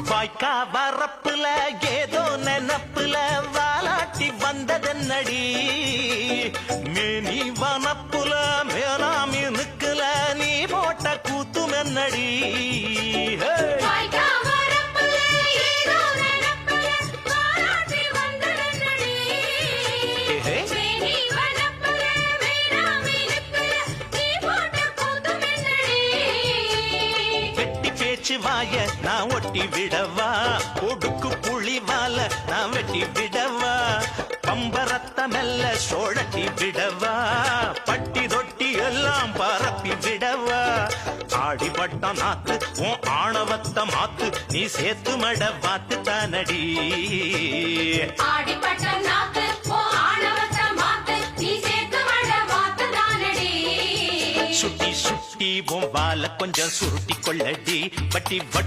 வாய்க்கா வரப்புல ஏதோ நெனப்புல வாலாட்டி வந்ததென்னடி மேனி வனப்புல மேலாமி நிக்கல நீ போட்ட கூத்துமென்னடி வாய நான் ஒட்டி விடவா ஒடுக்கு புளிவால நான் வெட்டி விடவா பம்பரத்த மெல்ல சோழட்டி விடவா பட்டி தொட்டி எல்லாம் பரப்பி விடவா ஆடிப்பட்ட நாத்து உன் ஆணவத்த மாத்து நீ சேத்து மட வாத்து தானடி ஆடிப்பட்ட நாத்து உன் ஆணவத்த மாத்து நீ சேத்து மட வாத்து தானடி சுட்டி சுட்டி உன் வால கொஞ்சம் சுருட்டி கொள்ளடி பட்டி